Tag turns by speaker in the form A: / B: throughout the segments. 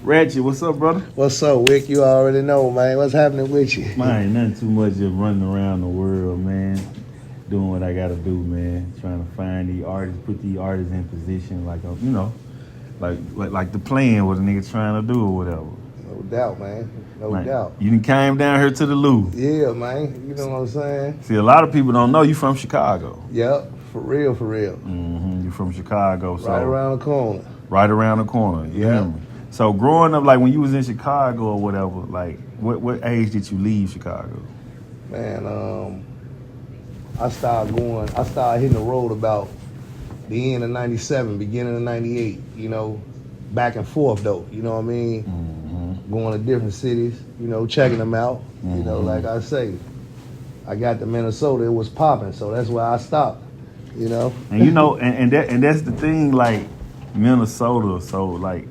A: RACHE, what's up, brother?
B: What's up, Wick? You already know, man. What's happening with you?
A: Man, ain't nothing too much just running around the world, man. Doing what I gotta do, man. Trying to find the artists, put the artists in position, like like the plan what a nigga trying to do or whatever.
B: No doubt, man. No doubt.
A: You done came down here to the Lou.
B: Yeah, man. You know what I'm saying?
A: See, a lot of people don't know you from Chicago.
B: Yep. For real, for real.
A: You from Chicago, so
B: right around the corner.
A: Right around the corner. You hear me? So growing up, like when you was in Chicago or whatever, like what age did you leave Chicago?
B: Man, I started hitting the road about the end of 97, beginning of 98, you know, back and forth though, you know what I mean? Going to different cities, you know, checking them out. You know, like I say, I got to Minnesota, it was popping, so that's why I stopped, you know?
A: And you know, and that's the thing, like Minnesota, so like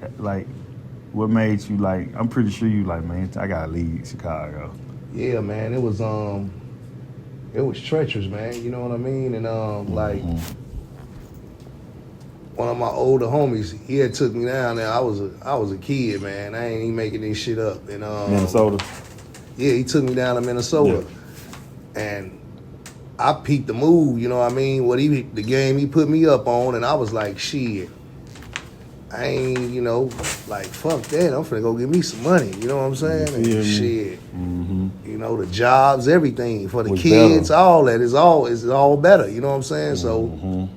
A: what made you like, I'm pretty sure you like, man, I gotta leave Chicago.
B: Yeah, man, it was treacherous, man, you know what I mean? And like one of my older homies, he had took me down there. I was a kid, man. I ain't even making this shit up. And
A: Minnesota?
B: Yeah, he took me down to Minnesota. Yeah. And I peeped the move, you know what I mean? The game he put me up on, and I was like, shit. I ain't, you know, like, fuck that. I'm finna go get me some money. You know what I'm saying? And shit. You know, the jobs, everything for the kids, better. All that is all better. You know what I'm saying? So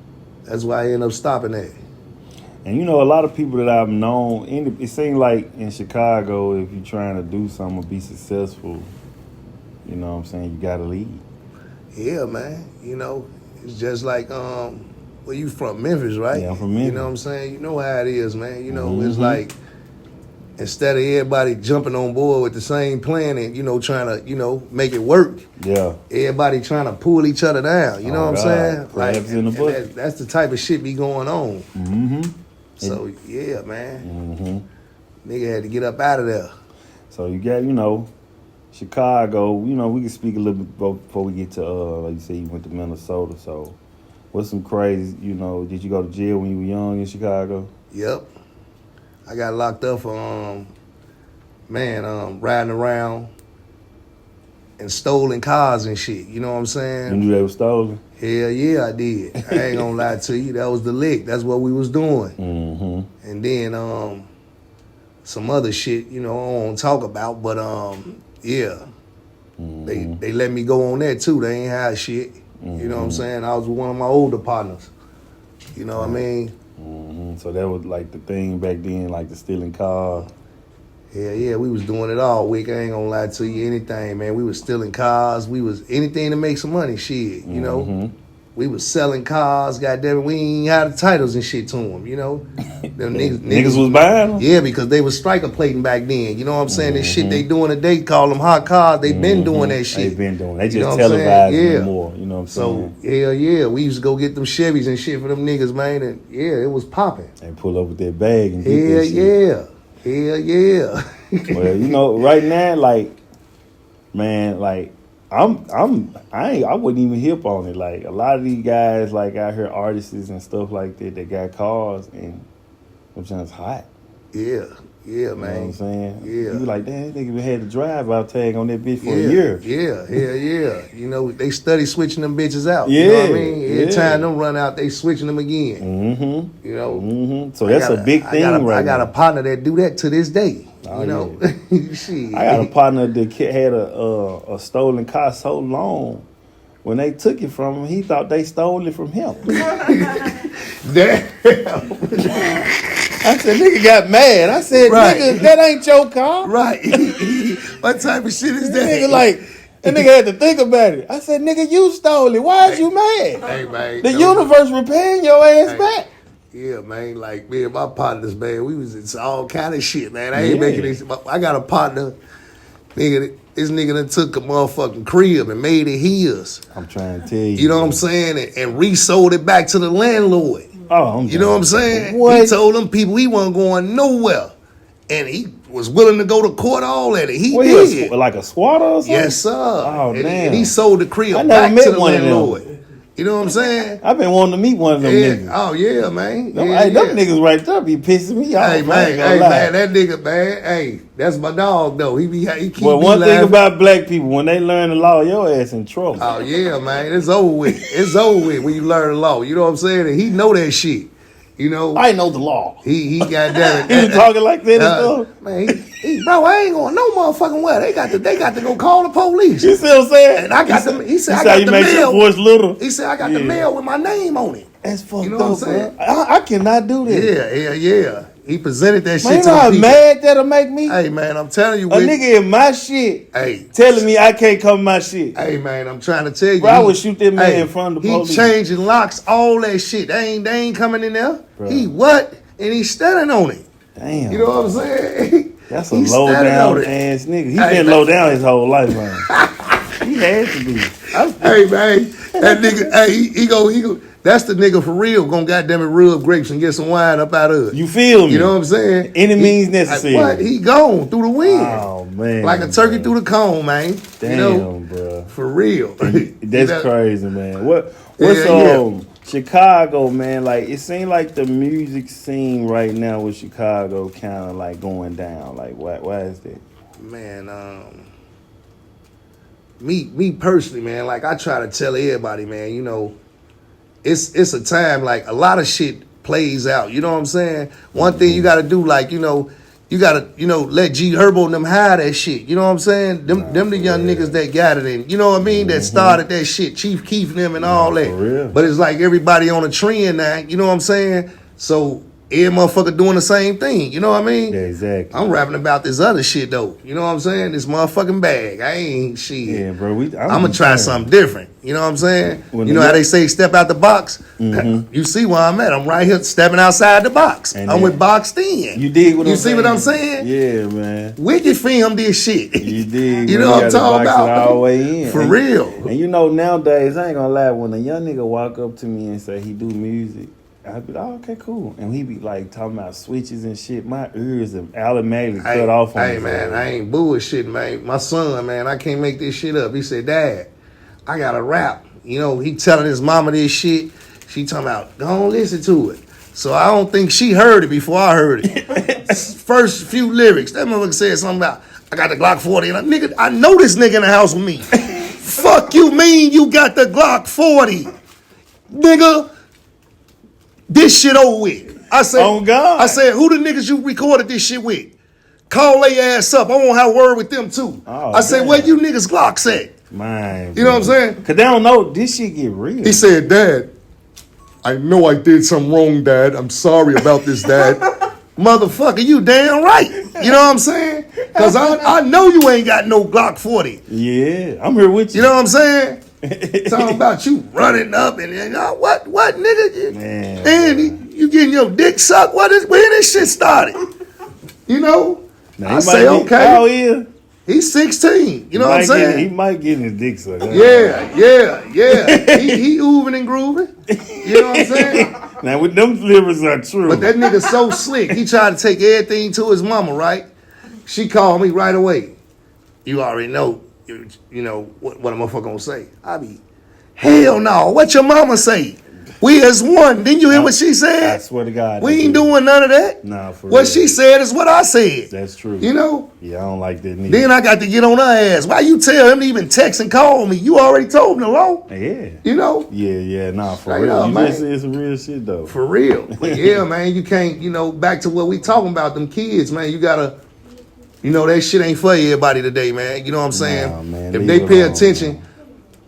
B: that's why I ended up stopping that.
A: And you know, a lot of people that I've known, it seems like in Chicago, if you're trying to do something or be successful, you know what I'm saying, you gotta leave.
B: Yeah, man. You know, it's just like well, you from Memphis, right?
A: Yeah, I'm from Memphis.
B: You know what I'm saying? You know how it is, man. You know, it's like, instead of everybody jumping on board with the same plan and, you know, trying to, you know, make it work.
A: Yeah.
B: Everybody trying to pull each other down. You know what I'm saying?
A: Crabs in the bush.
B: That's the type of shit be going on. So, yeah, man. Nigga had to get up out of there.
A: So you got, you know, Chicago, you know, we can speak a little bit before we get to, like you said, you went to Minnesota, so what's some crazy, you know, did you go to jail when you were young in Chicago?
B: Yep. I got locked up for, riding around and stolen cars and shit, you know what I'm saying?
A: You knew they were stolen?
B: Hell yeah, I did. I ain't gonna lie to you, that was the lick, that's what we was doing. And then, some other shit, you know, I don't talk about, but, yeah. They let me go on that too, they ain't hide shit. You know what I'm saying? I was with one of my older partners. You know what I mean?
A: So that was like the thing back then, like the stealing cars.
B: Yeah, we was doing it all week. I ain't gonna lie to you, anything, man. We was stealing cars. We was anything to make some money, shit, you know? We was selling cars, goddamn it. We ain't had the titles and shit to them, you know? Them
A: niggas was buying them?
B: Yeah, because they was striker plating back then. You know what I'm saying? This shit they doing today, call them hot cars. They been doing that shit.
A: They been doing. They just televising more. You know what I'm saying?
B: So hell yeah, we used to go get them Chevys and shit for them niggas, man. And yeah, it was popping.
A: And pull up with that bag and get
B: that
A: shit.
B: Hell yeah.
A: Well, you know, right now, like, man, like, I wouldn't even hip on it. Like, a lot of these guys, like, out here, artists and stuff like that, they got cars and them just hot.
B: Yeah, man.
A: You know what I'm saying?
B: Yeah.
A: You be like, damn, they had the drive-out tag on that bitch for a year.
B: Yeah. You know, they study switching them bitches out. You know what I mean? Every time them run out, they switching them again. You know?
A: So that's a big thing right now.
B: I got a partner that do that to this day. You know?
A: Shit. I got a partner that had a stolen car so long. When they took it from him, he thought they stole it from him.
B: Damn.
A: I said, nigga got mad. I said, nigga, that ain't your car.
B: Right. What type of shit is that?
A: That nigga had to think about it. I said, nigga, you stole it. Why is you mad?
B: Hey, man.
A: The universe repaying your ass back.
B: Yeah, man. Like, me and my partners, man, we was in all kind of shit, man. I ain't making this. I got a partner, nigga, this nigga done took a motherfucking crib and made it his.
A: I'm trying to tell you.
B: You know what I'm saying? And resold it back to the landlord. You know what I'm saying?
A: What?
B: He told them people he wasn't going nowhere. And he was willing to go to court, all that. And he did.
A: Like a squatter or something?
B: Yes, sir.
A: Oh, damn.
B: And he sold the crib
A: I
B: back
A: never
B: to
A: met
B: the
A: one
B: landlord.
A: of them.
B: You know what I'm saying?
A: I've been wanting to meet one of them niggas.
B: Oh yeah, man.
A: Them,
B: Yeah,
A: hey, them niggas right there be pissing me off.
B: Hey man, that nigga, man. Hey, that's my dog though. He keep
A: well,
B: me
A: one
B: laughing.
A: thing about black people, when they learn the law, your ass in trouble.
B: Oh yeah, man. It's over with. It's over with when you learn the law. You know what I'm saying? And he know that shit. You know,
A: I know the law.
B: He got that.
A: He was talking like that and stuff.
B: Man, bro, I ain't going no motherfucking well. They got to go call the police.
A: You see what I'm saying?
B: And I got the. He said, I
A: got
B: got the
A: make your
B: mail.
A: voice little.
B: He said, I got the mail with my name on it.
A: That's fucked
B: You know
A: up,
B: what I'm saying?
A: I cannot do that.
B: Yeah. He presented that
A: Man,
B: shit
A: you
B: to
A: know
B: the
A: how
B: people.
A: mad that'll make me?
B: Hey man, I'm telling you,
A: A nigga in my shit telling me I can't come in my shit.
B: Hey man, I'm trying to tell you.
A: Bro, I would shoot that man in front of the police.
B: He changing locks, all that shit. They ain't coming in there.
A: Bro.
B: He what? And he's standing on it.
A: Damn.
B: You know what I'm saying?
A: That's a low down ass nigga. He been low down his whole life, man. He had to be.
B: Hey man, that nigga, hey, he go. That's the nigga for real. Gonna goddamn it rub grapes and get some wine up out of it.
A: You feel me?
B: You know what I'm saying?
A: Any means necessary.
B: What? He gone through the wind.
A: Oh man,
B: like a turkey through the cone, man.
A: Damn,
B: you know?
A: bro.
B: For real.
A: That's crazy, man. What's Chicago, man? Like it seems like the music scene right now with Chicago kind of like going down. Like why is that?
B: Man, me personally, man. Like I try to tell everybody, man. You know, it's a time like a lot of shit plays out. You know what I'm saying? One thing you got to do, like you got to let G Herbo and them hide that shit. You know what I'm saying? Them the young niggas that got it in. You know what I mean? That started that shit. Chief Keef and them and all that.
A: For real.
B: But it's like everybody on a trend now. You know what I'm saying? So every motherfucker doing the same thing. You know what I mean?
A: Yeah, exactly.
B: I'm rapping about this other shit though. You know what I'm saying? This motherfucking bag. I ain't shit.
A: Yeah, bro. I'm
B: gonna try something different. You know what I'm saying?
A: When
B: you know how they say step out the box? You see where I'm at. I'm right here stepping outside the box.
A: And
B: I'm with boxed in.
A: You dig what I'm saying?
B: You see what I'm saying?
A: Yeah, man.
B: Wicked film this shit.
A: You dig.
B: You know what I'm talking about?
A: All the way in.
B: For real.
A: And you know nowadays, I ain't gonna lie, when a young nigga walk up to me and say he do music, I'd be like, oh, okay, cool. And he be like talking about switches and shit. My ears are automatically cut off on
B: Hey, man, I ain't bullshit, man. My son, man, I can't make this shit up. He said, Dad, I got to rap. You know, he telling his mama this shit. She talking about, don't listen to it. So I don't think she heard it before I heard it. First few lyrics, that motherfucker said something about, I got the Glock 40. And I know this nigga in the house with me. Fuck you mean you got the Glock 40? Nigga. This shit over with. I said,
A: oh God.
B: I said, who the niggas you recorded this shit with? Call their ass up. I want to have a word with them too.
A: Oh,
B: I said, where you niggas Glocks at?
A: Man.
B: You know what I'm saying?
A: Because they don't know this shit get real.
B: He said, Dad, I know I did something wrong, Dad. I'm sorry about this, Dad. Motherfucker, you damn right. You know what I'm saying? Because I know you ain't got no Glock 40.
A: Yeah, I'm here with you.
B: You know what I'm saying? Talking about you running up and what nigga?
A: Man,
B: and you getting your dick sucked? Where this shit started? You know?
A: Now,
B: I say okay.
A: Oh yeah.
B: He's 16. You know what I'm saying?
A: He might get his dick sucked.
B: Yeah. he ooving and grooving. You know what I'm saying?
A: Now with them livers are true.
B: But that nigga so slick. He tried to take everything to his mama, right? She called me right away. You already know. You know what a motherfucker gonna say? I be, hell no. What your mama say? We as one. Didn't you hear what she said?
A: I swear to God.
B: We ain't doing none of that.
A: Nah, for
B: what
A: real.
B: she said is what I said.
A: That's true.
B: You know?
A: Yeah, I don't like that neither.
B: Then I got to get on her ass. Why you tell him to even text and call me? You already told him the law.
A: Yeah.
B: You know?
A: Yeah, nah, for
B: Straight
A: real.
B: up,
A: You
B: man.
A: just said some real shit though.
B: For real. But yeah, man, you can't, back to what we talking about, them kids, man. You gotta, that shit ain't for everybody today, man. You know what I'm saying?
A: Nah, man,
B: if
A: leave
B: they
A: it
B: pay
A: alone,
B: attention
A: man.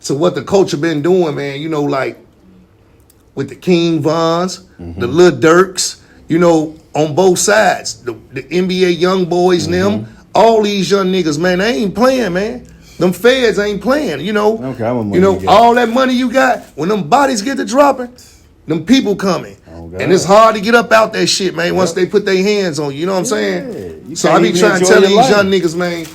B: to what the culture been doing, man, like with the King Vons, the Lil Durks, on both sides, the NBA young boys and them, all these young niggas, man, they ain't playing, man. Them feds ain't playing,
A: Okay, I'm a money guy.
B: all that money you got, when them bodies get to dropping, them people coming.
A: Oh, God.
B: And it's hard to get up out that shit, man, once they put their hands on you. You know what I'm saying?
A: You
B: So I
A: can't
B: be
A: even
B: trying to
A: enjoy
B: tell
A: your
B: these
A: life.
B: young niggas, man,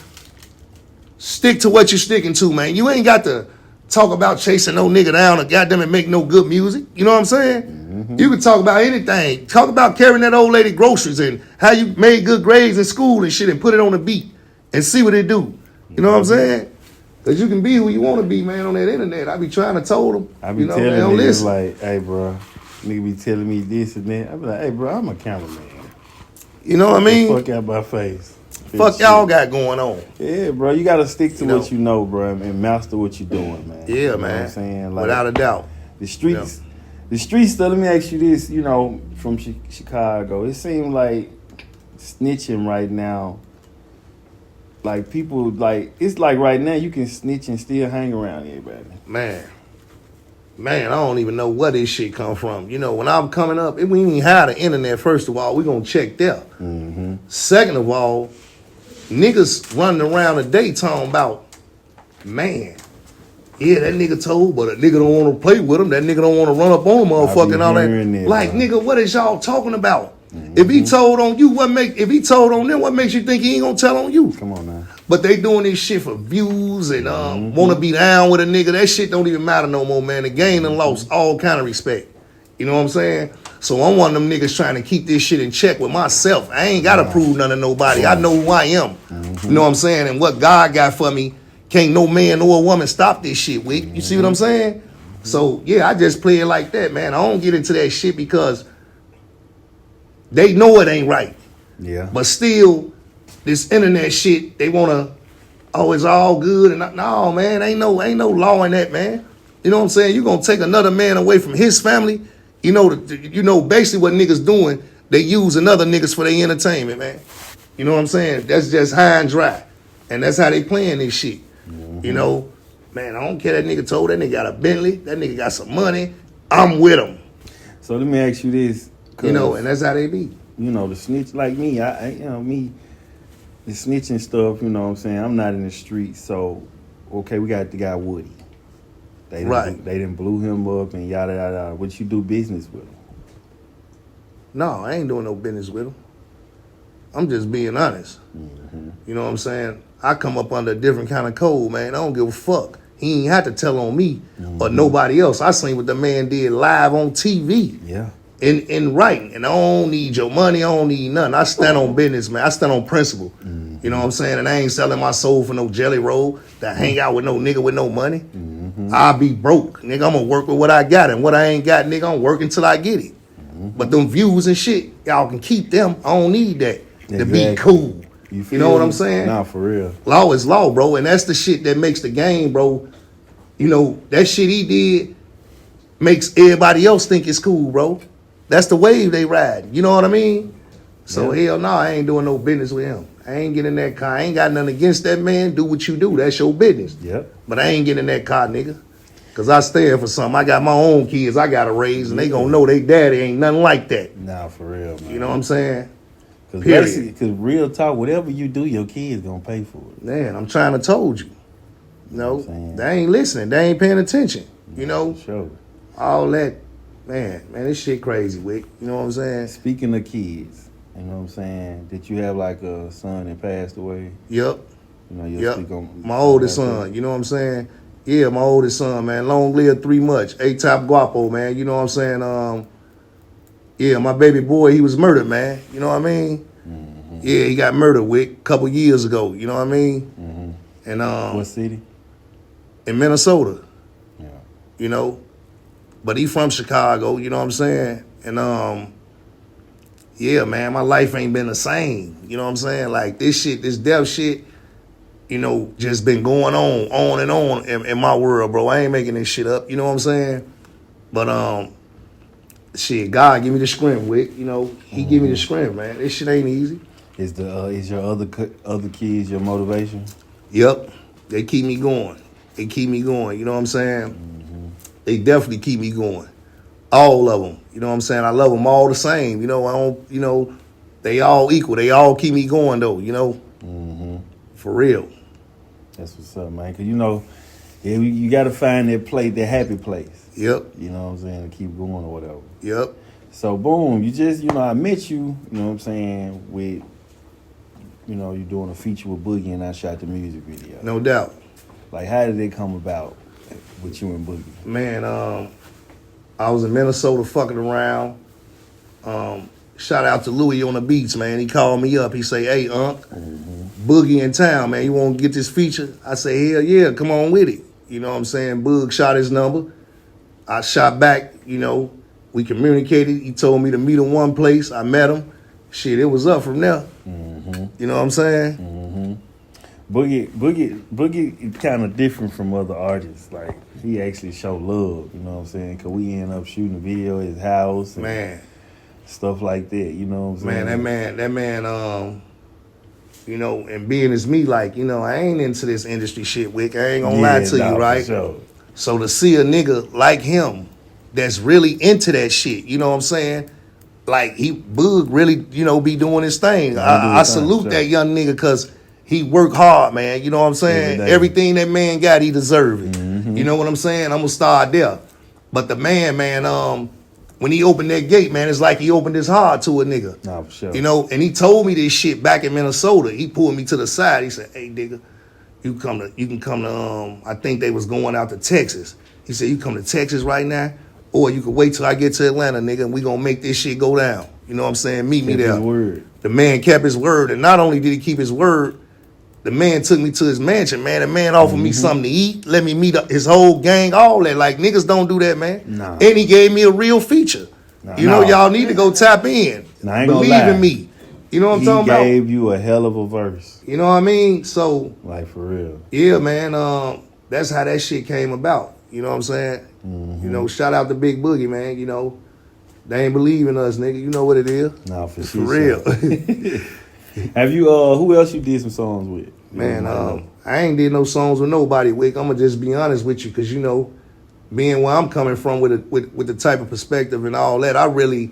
B: stick to what you're sticking to, man. You ain't got to talk about chasing no nigga down or goddamn it make no good music. You know what I'm saying? You can talk about anything. Talk about carrying that old lady groceries and how you made good grades in school and shit and put it on the beat and see what it do. You know what I'm saying? Cause you can be who you want to be, man, on that internet. I be trying to told them.
A: I be telling niggas like, hey, bro, nigga be telling me this and that. I be like, hey, bro, I'm a cameraman.
B: You know what I mean?
A: Fuck out my face.
B: Fuck y'all got going on.
A: Yeah, bro, you gotta stick to what you know, bro, and master what you're doing, man.
B: Yeah,
A: you know
B: man.
A: What I'm saying, like,
B: without a doubt.
A: The streets, the streets. Though, let me ask you this. You know, from Chicago, it seems like snitching right now. Like people, like it's like right now you can snitch and still hang around everybody.
B: Man, I don't even know where this shit come from. You know, when I'm coming up, we ain't even had the internet. First of all, we gonna check there.
A: Mm-hmm.
B: Second of all, niggas running around the day talking about, man, yeah, that nigga told, but a nigga don't want to play with him. That nigga don't want to run up on him, motherfucking all that. Like, nigga, what is y'all talking about? Mm-hmm. If he told on you, if he told on them, what makes you think he ain't gonna tell on you?
A: Come on now.
B: But they doing this shit for views and want to be down with a nigga. That shit don't even matter no more, man. The game done lost all kind of respect. You know what I'm saying? So I'm one of them niggas trying to keep this shit in check with myself. I ain't got to prove nothing to nobody. I know who I am. You know what I'm saying? And what God got for me, can't no man nor a woman stop this shit with. You see what I'm saying? So, yeah, I just play it like that, man. I don't get into that shit because they know it ain't right.
A: Yeah.
B: But still, this internet shit, they want to, oh, it's all good. And no, man, ain't no law in that, man. You know what I'm saying? You going to take another man away from his family. You know, basically what niggas doing, they using other niggas for their entertainment, man. You know what I'm saying? That's just high and dry. And that's how they playing this shit. Mm-hmm. You know, man, I don't care that nigga told. That nigga got a Bentley. That nigga got some money. I'm with him.
A: So let me ask you this.
B: You know, and that's how they be.
A: You know, the snitch like me, the snitching stuff, you know what I'm saying? I'm not in the street, so, okay, we got the guy Woody. They done blew him up and yada, yada, yada. Would you do business with him?
B: No, I ain't doing no business with him. I'm just being honest.
A: Mm-hmm.
B: You know what I'm saying? I come up under a different kind of code, man. I don't give a fuck. He ain't had to tell on me or nobody else. I seen what the man did live on TV.
A: Yeah.
B: In writing. And I don't need your money. I don't need nothing. I stand on business, man. I stand on principle. Mm-hmm. You know what I'm saying? And I ain't selling my soul for no jelly roll that hang out with no nigga with no money. Mm-hmm. I'll be broke. Nigga, I'm going to work with what I got. And what I ain't got, nigga, I'm working till I get it. Mm-hmm. But them views and shit, y'all can keep them. I don't need that to be cool. You know what I'm saying?
A: Nah, for real.
B: Law is law, bro. And that's the shit that makes the game, bro. You know, that shit he did makes everybody else think it's cool, bro. That's the wave they ride. You know what I mean? So hell no, I ain't doing no business with him. I ain't getting in that car. I ain't got nothing against that man. Do what you do. That's your business.
A: Yep.
B: But I ain't getting in that car, nigga. Cause I stand for something. I got my own kids I gotta raise, and they gonna know they daddy ain't nothing like that.
A: Nah, for real, man.
B: You know what I'm saying?
A: Because real talk, whatever you do, your kids gonna pay for it.
B: Man, I'm trying to told you. You know, they ain't listening. They ain't paying attention. You know?
A: Sure.
B: All that. Man, this shit crazy, Wick. You know what I'm saying?
A: Speaking of kids, you know what I'm saying? Did you have like a son that passed away?
B: Yep.
A: You know, you'll speak on
B: my oldest son, you know what I'm saying? Yeah, my oldest son, man. Long live 3 much. A-top guapo, man. You know what I'm saying? Yeah, my baby boy, he was murdered, man. You know what I mean? Mm-hmm. Yeah, he got murdered, Wick, a couple years ago. You know what I mean? Mm-hmm. And
A: what city?
B: In Minnesota.
A: Yeah.
B: You know? But he from Chicago, you know what I'm saying? And yeah, man, my life ain't been the same. You know what I'm saying? Like this death shit, you know, just been going on and on in my world, bro. I ain't making this shit up. You know what I'm saying? But shit, God give me the strength, Wick. You know, He give me the strength, man. This shit ain't easy.
A: Is your other kids your motivation?
B: Yep, they keep me going. They keep me going. You know what I'm saying? They definitely keep me going. All of them. You know what I'm saying? I love them all the same. You know, I don't, you know, they all equal. They all keep me going, though, you know? Mm-hmm. For real.
A: That's what's up, man. Because, you know, you got to find that happy place.
B: Yep.
A: You know what I'm saying? To keep going or whatever.
B: Yep.
A: So, boom, I met you, you know what I'm saying, with, you know, you doing a feature with Boogie and I shot the music video.
B: No doubt.
A: Like, how did it come about? With you and Boogie?
B: Man, I was in Minnesota fucking around. Shout out to Louis on the beats, man. He called me up. He say, "Hey, Unc, Boogie in town, man. You want to get this feature? I say, hell yeah, come on with it. You know what I'm saying? Boog shot his number. I shot back, you know. We communicated. He told me to meet him one place. I met him. Shit, it was up from there.
A: Mm-hmm.
B: You know what I'm saying?
A: Mm-hmm. Boogie kind of different from other artists. Like, he actually show love, you know what I'm saying? Because we end up shooting a video at his house. And
B: Man.
A: stuff like that, you know what I'm saying?
B: Man, that man, you know, and being as me, like, you know, I ain't into this industry shit, Wick. I ain't gonna lie to you, right?
A: Sure.
B: So to see a nigga like him that's really into that shit, you know what I'm saying? Like, Boog really, you know, be doing his thing. I salute that young nigga because he work hard, man. You know what I'm saying? Everything that man got, he deserve it.
A: Mm-hmm.
B: You know what I'm saying? I'm gonna start there. But the man, when he opened that gate, man, it's like he opened his heart to a nigga.
A: Nah, for sure.
B: You know, and he told me this shit back in Minnesota. He pulled me to the side. He said, hey, nigga, you can come to, I think they was going out to Texas. He said, you come to Texas right now, or you can wait till I get to Atlanta, nigga, and we gonna make this shit go down. You know what I'm saying? Meet me there.
A: His word.
B: The man kept his word, and not only did he keep his word, the man took me to his mansion, man. The man offered me something to eat, let me meet his whole gang, all that. Like, niggas don't do that, man.
A: Nah.
B: And he gave me a real feature. You know, y'all need to go tap in.
A: Nah, I ain't gonna
B: Believe
A: lie.
B: in me. You know what I'm talking about?
A: He gave you a hell of a verse.
B: You know what I mean? So,
A: Like, for real.
B: yeah, man, that's how that shit came about. You know what I'm saying? You know, shout out to Big Boogie, man. You know, they ain't believe in us, nigga. You know what it is.
A: Nah, for
B: For real.
A: Have you, who else you did some songs with?
B: Man, I ain't did no songs with nobody, Wick. I'm gonna just be honest with you, because, you know, being where I'm coming from with the type of perspective and all that, I really,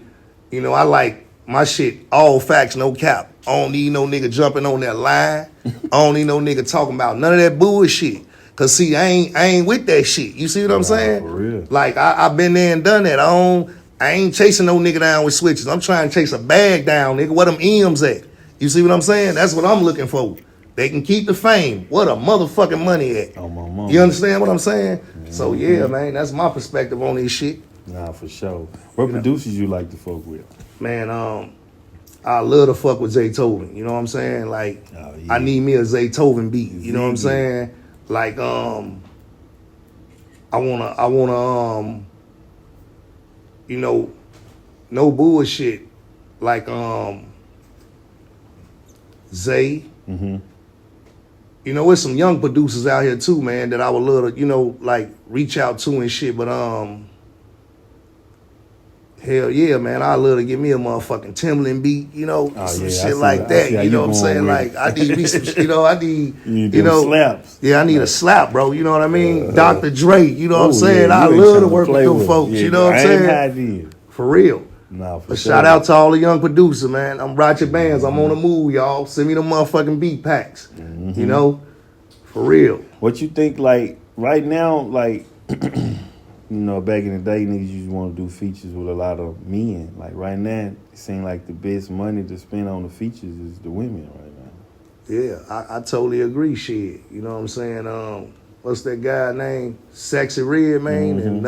B: you know, I like my shit all facts, no cap. I don't need no nigga jumping on that line. I don't need no nigga talking about none of that bullshit. Cause see, I ain't with that shit. You see what I'm saying?
A: For real.
B: Like, I've been there and done that. I ain't chasing no nigga down with switches. I'm trying to chase a bag down, nigga. Where them M's at? You see what I'm saying? That's what I'm looking for. They can keep the fame. What a motherfucking money at?
A: Oh, my mama.
B: You understand what I'm saying? Mm-hmm. So yeah, man, that's my perspective on this shit.
A: Nah, for sure. What producers you like to fuck with?
B: Man, I love to fuck with Zaytoven. You know what I'm saying? Like, I need me a Zaytoven beat. You know what I'm saying? Like, I wanna, you know, no bullshit. Like, Zay.
A: Mm-hmm.
B: You know, there's some young producers out here too, man, that I would love to, you know, like, reach out to and shit. But hell yeah, man, I love to give me a motherfucking Timbaland beat, you know, some shit like that. You know what I'm saying? Like, I need me some, you know, you know,
A: slaps.
B: Yeah, I need a slap, bro. You know what I mean? Dr. Dre, you know what I'm saying?
A: Yeah,
B: I love to work with them folks. You know what I'm saying? For real.
A: Nah,
B: But shout out to all the young producers, man. I'm RACHE Bands. I'm on the move, y'all. Send me the motherfucking beat packs. You know? For real.
A: What you think, like, right now, like, you know, back in the day, niggas used to want to do features with a lot of men. Like, right now, it seems like the best money to spend on the features is the women right now.
B: Yeah, I totally agree, shit. You know what I'm saying? What's that guy name? Sexy Red, man, and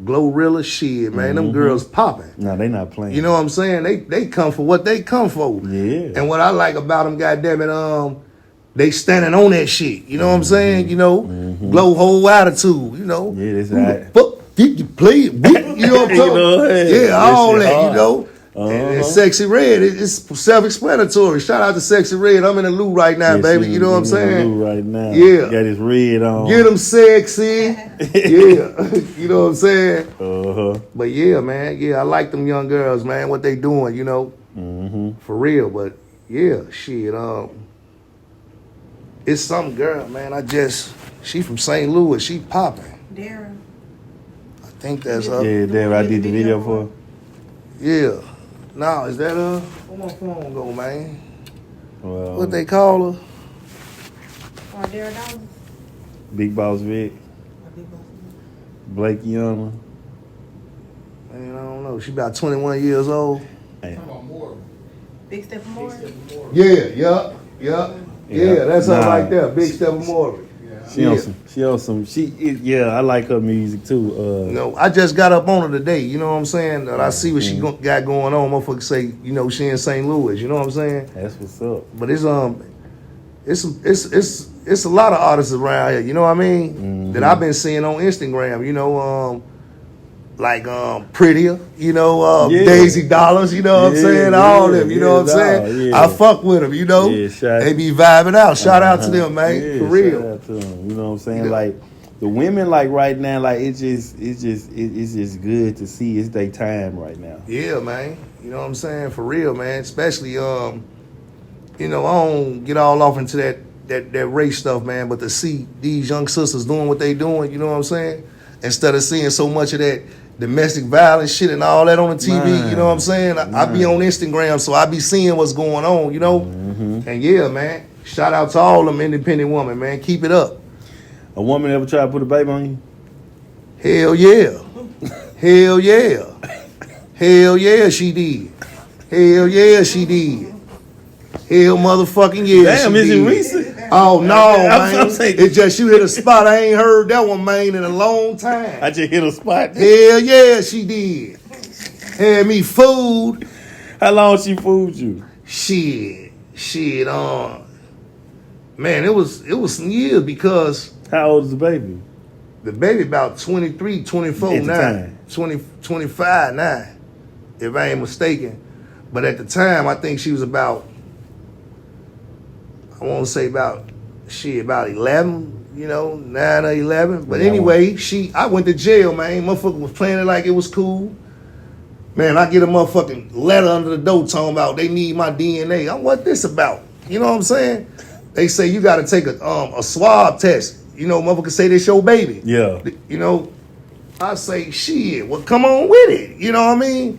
B: Glorilla, shit, man. Them girls popping.
A: Nah, they not playing.
B: You know what I'm saying? They come for what they come for.
A: Yeah.
B: And what I like about them, goddammit, they standing on that shit. You know what I'm saying? You know, blow whole attitude. You know.
A: Yeah, that's right.
B: Fuck, did you play it? You know what I'm talking? Yeah, all that. You know. And Sexy Red, it's self-explanatory. Shout out to Sexy Red. I'm in the loo right now, baby. You know what I'm saying?
A: In the loo right now.
B: Yeah.
A: Got his red on.
B: Get him sexy. Yeah. You know what I'm saying? But yeah, man. Yeah, I like them young girls, man. What they doing, you know? For real. But yeah, shit. It's some girl, man. She from St. Louis. She popping.
C: Dara.
B: I think that's her.
A: Yeah, Dara, I did the video for her.
B: Yeah. No, is that her? Where my phone go, man?
A: Well,
B: What they call her?
C: Dara Dollars.
A: Big Boss Vic. Blake Young.
B: Man, I don't know. She about 21 years old.
C: Big Step Moore.
B: Yeah, Yeah, that's her right there. Big Step Moore.
A: She on some. I like her music too.
B: You know, I just got up on her today. You know what I'm saying? That I see what she got going on. Motherfuckers say, you know, she in St. Louis. You know what I'm saying?
A: That's what's up.
B: But it's it's a lot of artists around here, you know what I mean?
A: Mm-hmm.
B: That I've been seeing on Instagram, you know, like Prettier, you know,
A: Yeah.
B: Daisy Dollars, you know what I'm
A: Yeah,
B: saying? All
A: yeah,
B: them, you know what I'm saying?
A: yeah.
B: I fuck with them, you know?
A: Yeah,
B: They be vibing out. Shout out to them, man,
A: Yeah,
B: for real.
A: Shout out to them. You know what I'm saying?
B: You know?
A: Like the women, like right now, like it's just good to see. It's their time right now.
B: Yeah, man. You know what I'm saying? For real, man. Especially, you know, I don't get all off into that race stuff, man, but to see these young sisters doing what they doing, you know what I'm saying? Instead of seeing so much of that domestic violence shit and all that on the TV,
A: Man.
B: you know what I'm saying? I be on Instagram, so I be seeing what's going on, you know?
A: Mm-hmm.
B: And yeah, man, shout out to all them independent women, man. Keep it up.
A: A woman ever try to put a baby on you?
B: Hell yeah. Hell yeah. Hell yeah, she did. Hell yeah, she did. Hell motherfucking yeah,
A: Damn,
B: she
A: is
B: did.
A: it recent?
B: Oh no,
A: I'm
B: man!
A: saying-
B: It's just you hit a spot. I ain't heard that one, man, in a long time.
A: I just hit a spot.
B: Hell yeah, she did. Had me food.
A: How long she fooled you?
B: Shit. Man, it was some years because
A: How old is the baby?
B: the baby about 23, 24
A: At the
B: now.
A: time.
B: 20, 25 now, if I ain't mistaken. But at the time, I think she was about, I want to say about 11, you know, 9 or 11. But
A: Yeah,
B: anyway, I went to jail, man. Motherfucker was playing it like it was cool. Man, I get a motherfucking letter under the door talking about they need my DNA. What this about? You know what I'm saying? They say you got to take a swab test. You know, motherfucker say this your baby.
A: Yeah.
B: You know, I say, shit, well, come on with it. You know what I mean?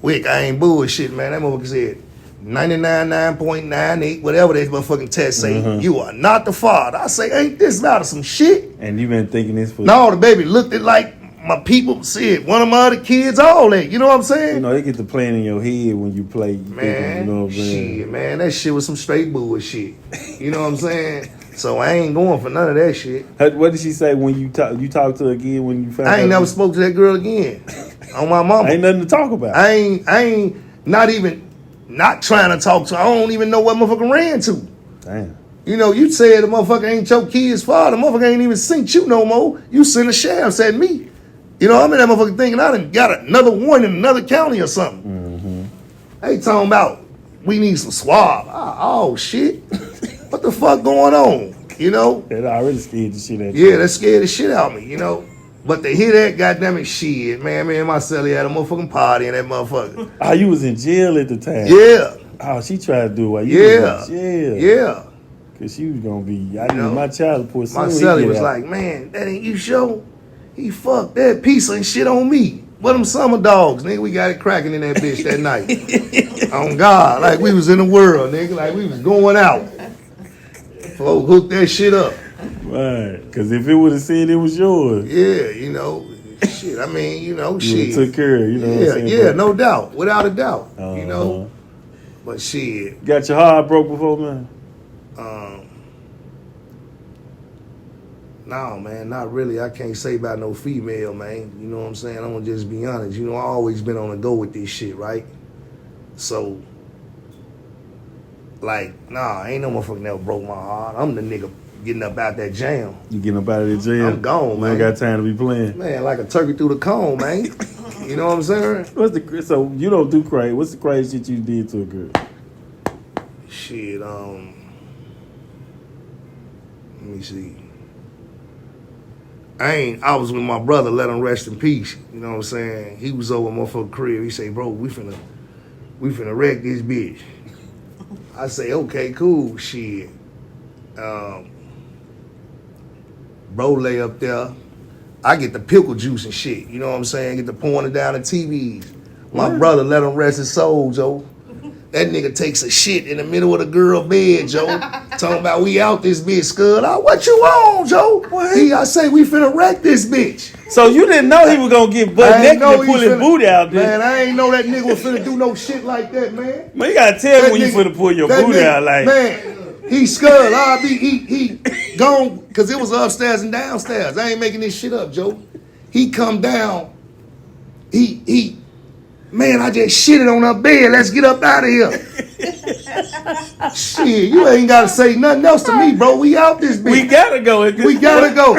B: Wick, I ain't bullshit, man. That motherfucker said 99.98, whatever that motherfucking test say, you are not the father. I say, ain't this out of some shit?
A: And you been thinking this for...
B: No, the baby looked at like my people said, one of my other kids, all that. You know what I'm saying?
A: You know, they get to playing in your head when you play. You
B: Man,
A: know what I'm saying?
B: shit, man, that shit was some straight bullshit. You know what I'm saying? So I ain't going for none of that shit.
A: What did she say when you talk to her again when you found out?
B: I ain't never spoke to that girl again. On my mama.
A: Ain't nothing to talk about.
B: I ain't not even not trying to talk to her. I don't even know what motherfucker ran to.
A: Damn.
B: You know, you said the motherfucker ain't your kid's father. The motherfucker ain't even sent you no more. You sent a sheriff, said me. You know, I'm in that motherfucker thinking I done got another one in another county or something. Mm-hmm. They talking about we need some swab. Oh shit. What the fuck going on? You know?
A: That already scared the shit out of you.
B: Yeah, that scared the shit out of me, you know? But to hear that goddamn it shit, man, me and my celly had a motherfucking party in that motherfucker.
A: Oh, you was in jail at the time.
B: Yeah.
A: Oh, she tried to do it while you was in jail.
B: Yeah.
A: Cause she was gonna be, I
B: You
A: need
B: know,
A: my child support.
B: My celly was like, man, that ain't you show? He fucked that piece of shit on me. What them summer dogs, nigga? We got it cracking in that bitch that night. On God, like we was in the world, nigga. Like we was going out. Folk hooked that shit up.
A: Right. Cause if it would have said it was yours,
B: Yeah, you know, shit. I mean, you know,
A: you
B: shit.
A: took care of it, you know what I'm saying?
B: Yeah,
A: But-
B: no doubt, without a doubt. You know,
A: Uh-huh.
B: but shit.
A: Got your heart broke before, man?
B: No, man, not really. I can't say about no female, man. You know what I'm saying? I'm gonna just be honest. You know, I always been on the go with this shit, right? So, like, nah, ain't no motherfucker never broke my heart. I'm the nigga getting up out that jam.
A: You getting up out of the jail?
B: I'm gone,
A: You
B: man.
A: ain't got time to be playing.
B: Man, like a turkey through the cone, man. You know what I'm saying?
A: So you don't do crazy. What's the crazy shit you did to a girl?
B: Shit, let me see. I was with my brother, let him rest in peace. You know what I'm saying? He was over motherfucker crib. He say, bro, we finna wreck this bitch. I say, okay, cool, shit. Bro lay up there. I get the pickle juice and shit. You know what I'm saying? Get the pouring it down the TVs. My brother let him rest his soul, Joe. That nigga takes a shit in the middle of the girl bed, Joe. Talking about we out this bitch, Scud. What you on, Joe?
A: What?
B: I say we finna wreck this bitch.
A: So you didn't know he was gonna get butt
B: I ain't
A: naked
B: know
A: and
B: he
A: pull his
B: finna-
A: booty out there.
B: Man, I ain't know that nigga was finna do no shit like that, man.
A: Man, you gotta tell me when you finna pull your
B: that
A: booty
B: nigga-
A: out like.
B: Man, he Scud. he gone, because it was upstairs and downstairs. I ain't making this shit up, Joe. He come down. He Man, I just shitted on her bed. Let's get up out of here. Shit, you ain't gotta say nothing else to me, bro. We out this bitch.
A: We gotta go.
B: We gotta go.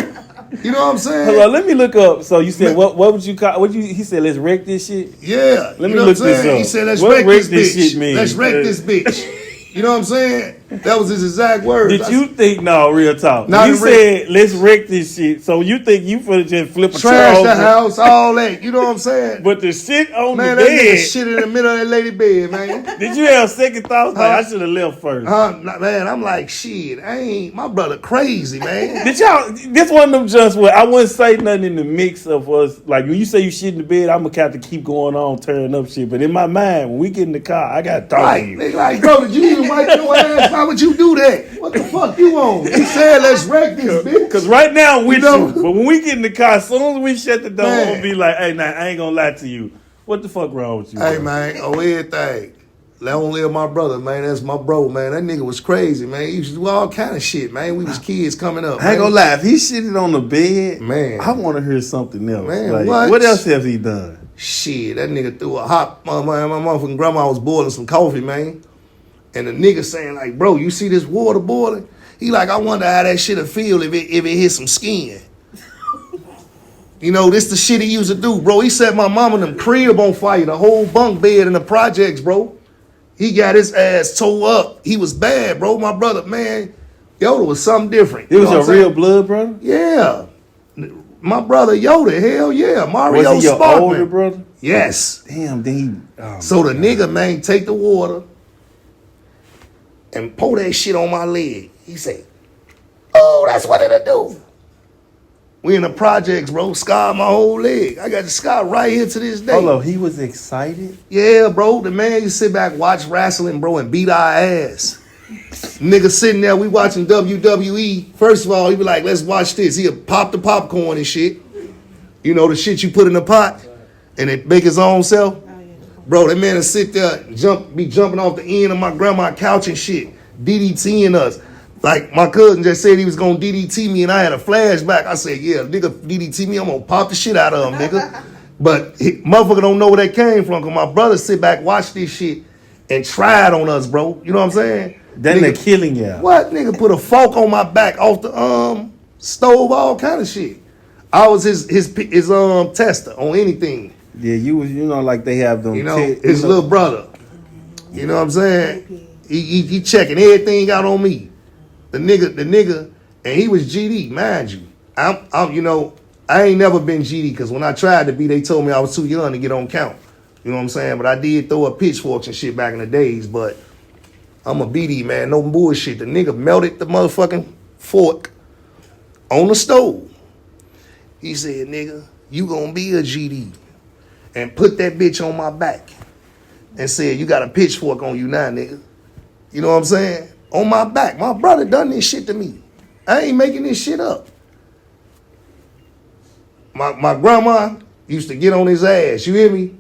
B: You know what I'm saying?
A: Hold on, let me look up. So you said what would you call? He said let's wreck this shit.
B: Yeah.
A: Let me look this up.
B: He said let's
A: what
B: wreck this bitch.
A: Shit mean?
B: Let's wreck this bitch. You know what I'm saying? That was his exact words.
A: Did you think, no, real talk.
B: Not
A: You
B: real-
A: said, let's wreck this shit. So you think you finna just flip a chair
B: trash
A: over?
B: the house, all that. You know what I'm saying?
A: But the shit on
B: Man,
A: the
B: that nigga
A: bed.
B: shit in the middle of that lady bed, man.
A: Did you have second thoughts? Like, I should have left first.
B: Man, I'm like, shit, my brother crazy, man.
A: Did y'all, this one of them just where I wouldn't say nothing in the mix of us. Like, when you say you shit in the bed, I'm gonna have to keep going on, turning up shit. But in my mind, when we get in the car, I got to talk
B: Right,
A: to you.
B: nigga, like, bro, did you even wipe your ass? Why would you do that? What the fuck you on? He said, let's wreck this bitch.
A: Because right now, I'm with
B: You know?
A: you. But when we get in the car, as soon as we shut the door, I'm
B: Man.
A: gonna be like, hey, nah, I ain't gonna lie to you. What the fuck wrong with you?
B: Hey,
A: bro?
B: man, on everything. Long live my brother, man. That's my bro, man. That nigga was crazy, man. He used to do all kind of shit, man. We was kids coming up.
A: I ain't
B: man.
A: gonna lie, if he shitted on the bed,
B: Man.
A: I want to hear something else.
B: Man,
A: like,
B: what?
A: else has he done?
B: Shit, that nigga threw a hot. My motherfucking grandma was boiling some coffee, man. And the nigga saying, like, bro, you see this water boiling? He like, I wonder how that shit'll feel if it hit some skin. You know, this the shit he used to do, bro. He set my mama and them crib on fire, the whole bunk bed in the projects, bro. He got his ass tore up. He was bad, bro. My brother, man, Yoda was something different.
A: It was
B: You know
A: your
B: what I'm
A: real
B: saying?
A: blood brother?
B: Yeah. My brother Yoda, hell yeah. Mario
A: Was he your
B: Sparkman.
A: older brother?
B: Yes.
A: Damn, then he... Oh,
B: So the nigga, man, take the water and pour that shit on my leg. He say, oh, that's what it'll do. We in the projects, bro. Scar my whole leg. I got the scar right here to this day.
A: Hold on, he was excited?
B: Yeah, bro. The man used to sit back, watch wrestling, bro, and beat our ass. Nigga sitting there, we watching WWE. First of all, he be like, let's watch this. He'll pop the popcorn and shit. You know, the shit you put in the pot and it make his own self. Bro, that man will sit there, be jumping off the end of my grandma's couch and shit, DDTing us. Like, my cousin just said he was gonna DDT me, and I had a flashback. I said, yeah, nigga DDT me, I'm gonna pop the shit out of him, nigga. But motherfucker don't know where that came from, because my brother sit back, watch this shit, and try it on us, bro. You know what I'm saying?
A: Then they're
B: Nigga,
A: killing you.
B: what? Nigga put a fork on my back off the stove, all kind of shit. I was his tester on anything.
A: Yeah, you was, you know, like they have them.
B: You know, his little brother. You know what I'm saying? He checking everything out on me. The nigga, and he was GD, mind you. I'm you know, I ain't never been GD because when I tried to be, they told me I was too young to get on count. You know what I'm saying? But I did throw up pitchforks and shit back in the days. But I'm a BD, man, no bullshit. The nigga melted the motherfucking fork on the stove. He said, nigga, you gonna be a GD. And put that bitch on my back. And said, you got a pitchfork on you now, nigga. You know what I'm saying? On my back. My brother done this shit to me. I ain't making this shit up. My grandma used to get on his ass. You hear me?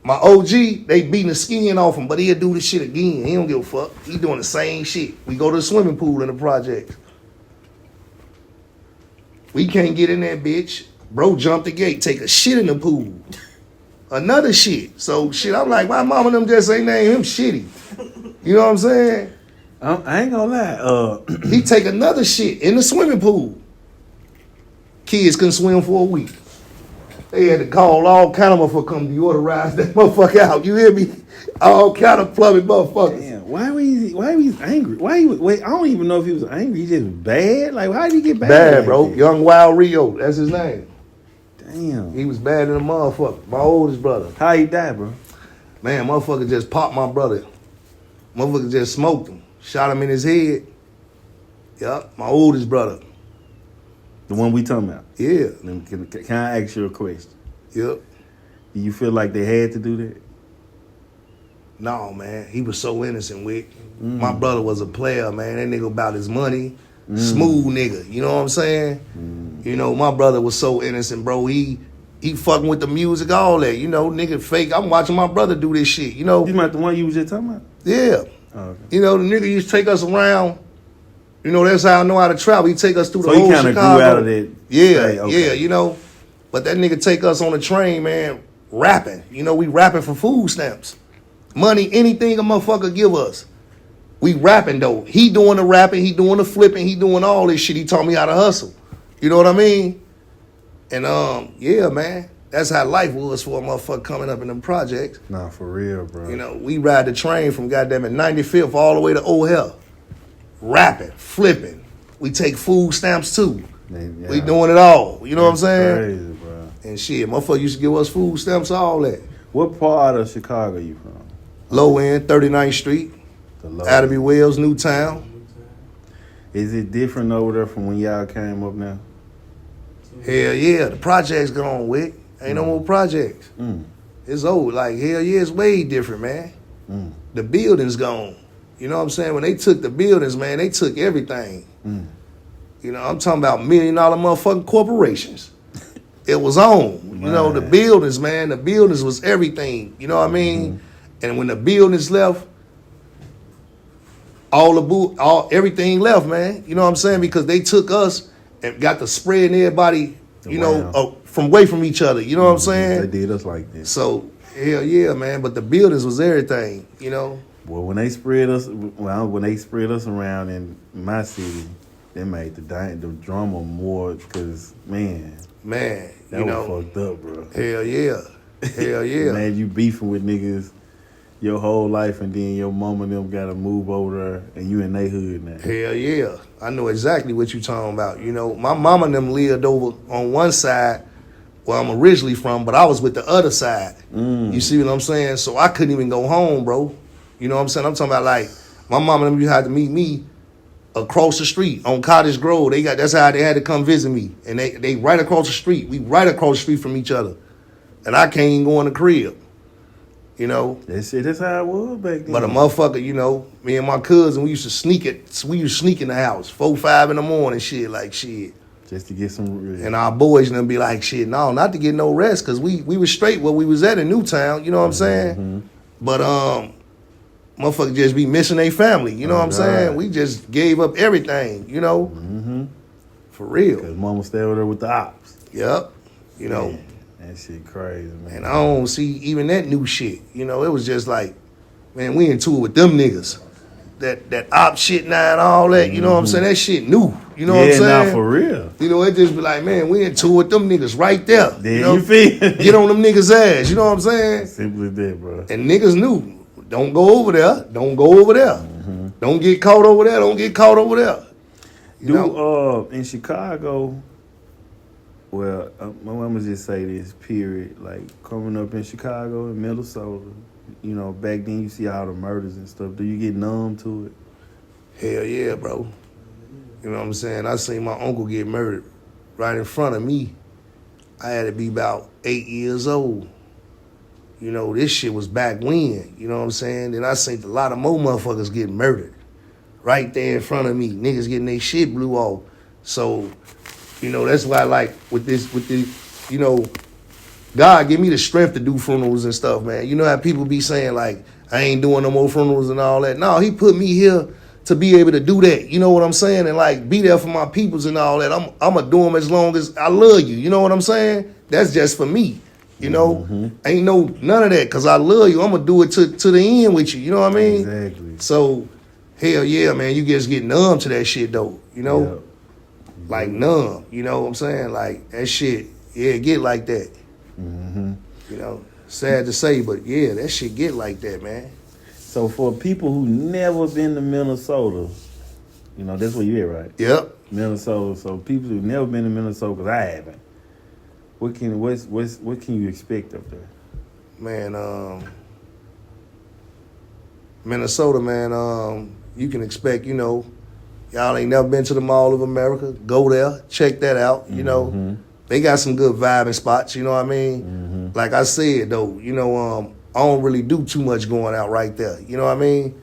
B: My OG, they beating the skin off him, but he'll do this shit again. He don't give a fuck. He doing the same shit. We go to the swimming pool in the project. We can't get in that bitch. Bro jumped the gate, take a shit in the pool. Another shit. So shit, I'm like, my mama and them just ain't name him shitty. You know what I'm saying?
A: I ain't gonna lie.
B: He take another shit in the swimming pool. Kids couldn't swim for a week. They had to call all kind of motherfuckers come deodorize that motherfucker out. You hear me? All kind of plumbing motherfuckers.
A: Damn, why was he angry? Wait, I don't even know if he was angry. He just bad. Like, how did he get bad?
B: Bad,
A: like
B: bro.
A: that?
B: Young Wild Rio, that's his name.
A: Damn.
B: He was bad in a motherfucker. My oldest brother.
A: How he died, bro?
B: Man, motherfucker just popped my brother. Motherfucker just smoked him. Shot him in his head. Yup, my oldest brother.
A: The one we talking about.
B: Yeah.
A: Can I ask you a question?
B: Yep.
A: Do you feel like they had to do that?
B: No, man. He was so innocent, Wick. My brother was a player, man. That nigga about his money. Smooth nigga. You know what I'm saying? You know, my brother was so innocent, bro. He fucking with the music, all that. You know, nigga fake. I'm watching my brother do this shit, you know?
A: You about the one you was just talking about?
B: Yeah.
A: Oh, okay.
B: You know, the nigga used to take us around. You know, that's how I know how to travel. He take us through
A: So
B: the
A: he
B: whole
A: kind of grew
B: Chicago.
A: out of that.
B: Yeah,
A: state, okay.
B: yeah, you know. But that nigga take us on the train, man. rapping. You know, we rapping for food stamps. Money, anything a motherfucker give us. We rapping though. He doing the rapping, he doing the flipping, he doing all this shit. He taught me how to hustle. You know what I mean? And yeah, man. That's how life was for a motherfucker coming up in them projects.
A: Nah, for real, bro.
B: You know, we ride the train from goddamn it 95th all the way to O'Hare. Rapping, flipping. We take food stamps too.
A: Yeah.
B: We doing it all. You know what I'm saying?
A: Crazy, bro.
B: And shit, motherfucker used to give us food stamps, all that.
A: What part of Chicago you from?
B: Low end, 39th Street,
A: The low.
B: Adobe Wells, Newtown.
A: Is it different over there from when y'all came up now?
B: Hell yeah, the projects gone, Wick. Ain't no more projects. It's old. Like, hell yeah, it's way different, man. The building's gone. You know what I'm saying? When they took the buildings, man, they took everything. You know, I'm talking about $1 million motherfucking corporations. It was on. You know, the buildings, man, the buildings was everything. You know what I mean? And when the buildings left, everything left, man. You know what I'm saying? Because they took us and got to spreading everybody, you know, from away from each other. You know what I'm saying?
A: They did us like this.
B: So, hell yeah, man. But the buildings was everything, you know?
A: Well, when they spread us around in my city, they made the drama more because, man,
B: that
A: you
B: know,
A: was fucked up, bro.
B: Hell yeah. Hell yeah.
A: Man, you beefing with niggas your whole life and then your mama and them gotta move over there and you in they hood now.
B: Hell yeah. I know exactly what you talking about. You know, my mama and them lived over on one side where I'm originally from, but I was with the other side. You see what I'm saying? So I couldn't even go home, bro. You know what I'm saying? I'm talking about like my mama and them had to meet me across the street on Cottage Grove. That's how they had to come visit me. And they right across the street. We right across the street from each other. And I can't even go in the crib. You know?
A: That's how it was back then.
B: But a motherfucker, you know, me and my cousin, we used to sneak in the house, 4, 5 in the morning, shit, like shit.
A: Just to get some...
B: And our boys and them be like, shit, no, not to get no rest, because we was straight where we was at in Newtown, you know what I'm saying? But, motherfucker just be missing their family, you know what I'm saying? We just gave up everything, you know? For real.
A: Because mama stayed over there with the ops.
B: Yep. You know.
A: Man, that shit crazy, man.
B: And I don't see even that new shit. You know, it was just like, man, we into it with them niggas. That op shit now and all that, you know what I'm saying? That shit new. You know what I'm saying?
A: Yeah, nah, for real.
B: You know, it just be like, man, we into it with them niggas right there.
A: There
B: you know?
A: you feel?
B: Get on them niggas' ass, you know what I'm saying?
A: Simply that, bro.
B: And niggas knew. Don't go over there. Don't go over there. Don't get caught over there. Don't get caught over there. You know?
A: In Chicago, well, I'm gonna just say this, period. Like, coming up in Chicago and Minnesota, you know, back then you see all the murders and stuff. Do you get numb to it?
B: Hell yeah, bro. You know what I'm saying? I seen my uncle get murdered right in front of me. I had to be about 8 years old. You know, this shit was back when, you know what I'm saying? Then I seen a lot of more motherfuckers getting murdered right there in front of me. Niggas getting their shit blew off. So, you know, that's why, like, with the, you know, God give me the strength to do funerals and stuff, man. You know how people be saying, like, I ain't doing no more funerals and all that. No, he put me here to be able to do that. You know what I'm saying? And, like, be there for my peoples and all that. I'm going to do them as long as I love you. You know what I'm saying? That's just for me. You know? Ain't none of that, because I love you. I'm going to do it to the end with you. You know what I mean?
A: Exactly.
B: So, hell yeah, man. You just get numb to that shit, though. You know?
A: Yep.
B: Like, numb. You know what I'm saying? Like, that shit, yeah, get like that. You know? Sad to say, but yeah, that shit get like that, man.
A: So for people who never been to Minnesota, you know, that's where you at, right?
B: Yep.
A: Minnesota. So people who never been to Minnesota, because I haven't. What can you expect up there?
B: Man, Minnesota, man, you can expect, you know, y'all ain't never been to the Mall of America. Go there, check that out, you know. They got some good vibing spots, you know what I mean? Like I said, though, you know, I don't really do too much going out right there, you know what I mean?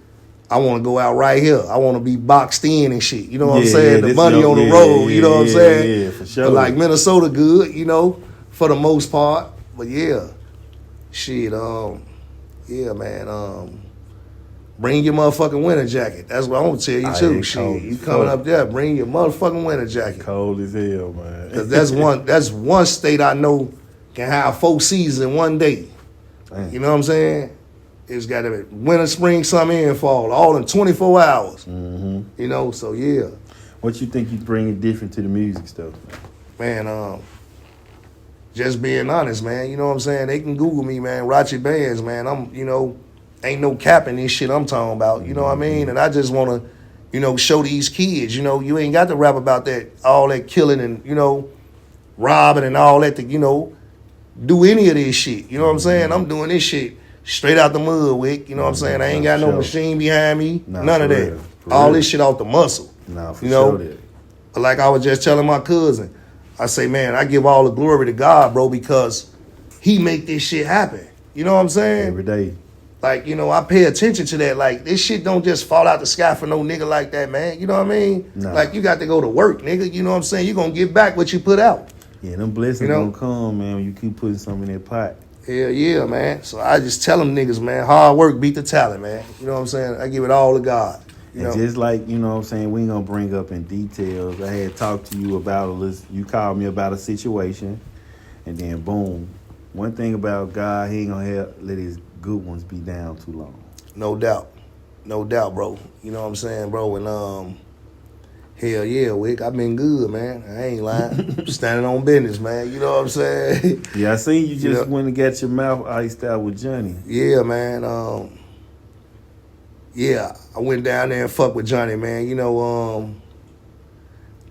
B: I want to go out right here. I want to be boxed in and shit, you know what I'm saying? The money on the road, you know what I'm saying?
A: Yeah, for sure.
B: But like Minnesota good, you know, for the most part. But yeah, shit, yeah, man, bring your motherfucking winter jacket. That's what I'm gonna tell you too. Shit, you coming up there, bring your motherfucking winter jacket.
A: Cold as hell, man.
B: Cause that's one state I know can have 4 seasons in one day.
A: Damn.
B: You know what I'm saying? It's got to be winter, spring, summer, and fall, all in 24 hours.
A: Mm-hmm.
B: You know, so yeah.
A: What you think you bringing different to the music stuff?
B: Man, just being honest, man. You know what I'm saying? They can Google me, man. RACHE Bands, man. I'm, you know, ain't no capping this shit I'm talking about. You know what I mean? And I just want to, you know, show these kids, you know, you ain't got to rap about that, all that killing and, you know, robbing and all that to, you know, do any of this shit. You know what I'm saying? I'm doing this shit straight out the mud, Wick. You know what I'm saying? I ain't got no machine behind me.
A: Nah,
B: none of that. All this shit off the muscle.
A: Nah, for
B: you know?
A: sure that.
B: Like I was just telling my cousin, I say, man, I give all the glory to God, bro, because he make this shit happen. You know what I'm saying?
A: Every day.
B: Like, you know, I pay attention to that. Like, this shit don't just fall out the sky for no nigga like that, man. You know what I mean?
A: Nah.
B: Like, you got to go to work, nigga. You know what I'm saying? You going to get back what you put out.
A: Yeah, them blessings
B: You know?
A: gonna come, man, when you keep putting something in that pot.
B: Hell yeah, man. So I just tell them niggas, man, hard work beat the talent, man. You know what I'm saying? I give it all to God. You
A: And
B: know?
A: just like, you know what I'm saying, we ain't gonna bring up in details. I had talked to you about you called me about a situation, and then boom. One thing about God, he ain't gonna let his good ones be down too long.
B: No doubt. No doubt, bro. You know what I'm saying, bro? And hell yeah, Wick, I've been good, man. I ain't lying. Standing on business, man. You know what I'm saying?
A: Yeah, I seen you just
B: Yeah.
A: went and got your mouth iced out with Johnny.
B: Yeah, man. Yeah, I went down there and fucked with Johnny, man. You know,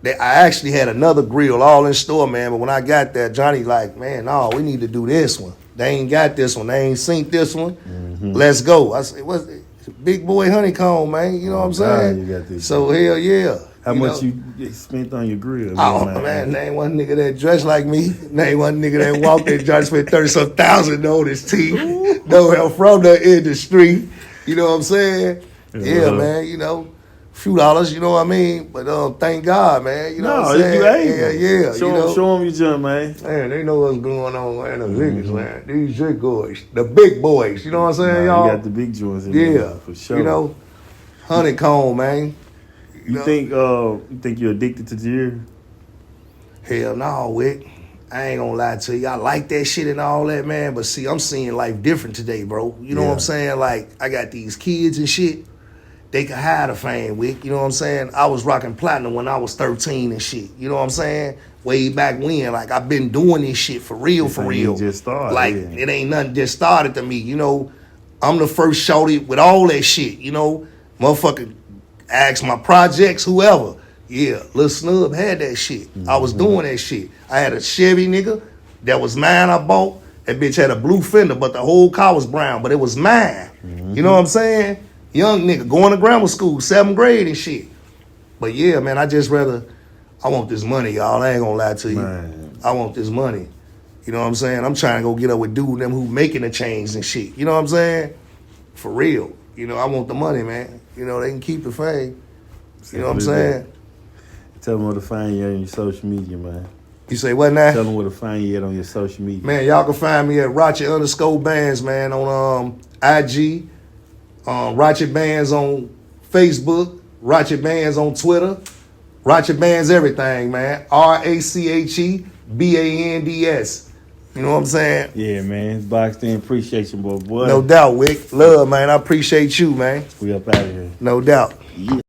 B: I actually had another grill all in store, man. But when I got there, Johnny like, man, no, we need to do this one. They ain't got this one. They ain't synced this one.
A: Mm-hmm.
B: Let's go. I said, what's it? Big boy honeycomb, man. You know what I'm saying?
A: You got this.
B: So hell yeah.
A: How
B: You
A: much
B: know?
A: you spent on your grill?
B: Oh man, name one nigga that dressed like me. Name one nigga that walked there, Johnny spent 30-some thousand on his teeth. No help from the industry. You know what I'm saying? Yeah, man. You know, few dollars. You know what I mean? But thank God, man. You know what I'm saying?
A: You able.
B: Yeah.
A: Show,
B: you know?
A: show them your jump, man.
B: Man, they know what's going on, man. The niggas, man. These big boys, the big boys. You know what I'm saying, y'all?
A: You got the big joints in
B: Yeah,
A: there, for sure.
B: You know, honeycomb, man.
A: You think you're addicted to Jerry?
B: Hell no, Wick. I ain't gonna lie to you. I like that shit and all that, man. But see, I'm seeing life different today, bro. You know what I'm saying? Like, I got these kids and shit. They can hide a fame, Wick. You know what I'm saying? I was rocking platinum when I was 13 and shit. You know what I'm saying? Way back when. Like, I've been doing this shit for real.
A: Just started.
B: Like, it ain't nothing just started to me. You know, I'm the first shorty with all that shit. You know, motherfucker ask my projects, whoever. Yeah, Lil Snub had that shit. I was doing that shit. I had a Chevy, nigga, that was mine I bought. That bitch had a blue fender, but the whole car was brown, but it was mine. You know what I'm saying? Young nigga, going to grammar school, 7th grade and shit. But yeah, man, I want this money, y'all. I ain't gonna lie to you.
A: Man.
B: I want this money. You know what I'm saying? I'm trying to go get up with dude them who making the change and shit. You know what I'm saying? For real. You know, I want the money, man. You know, they can keep the fame. You know what I'm saying?
A: Tell them where to find you on your social media, man.
B: You say what now?
A: Tell them where to find you at on your social media.
B: Man, y'all can find me at RACHE_bands, man, on IG, RACHE Bands on Facebook, RACHE Bands on Twitter, RACHE Bands everything, man. RACHE BANDS. You know what I'm saying?
A: Yeah, man. It's boxed in. Appreciate you, boy.
B: No doubt, Wick. Love, man. I appreciate you, man.
A: We up out of here.
B: No doubt.
A: Yeah.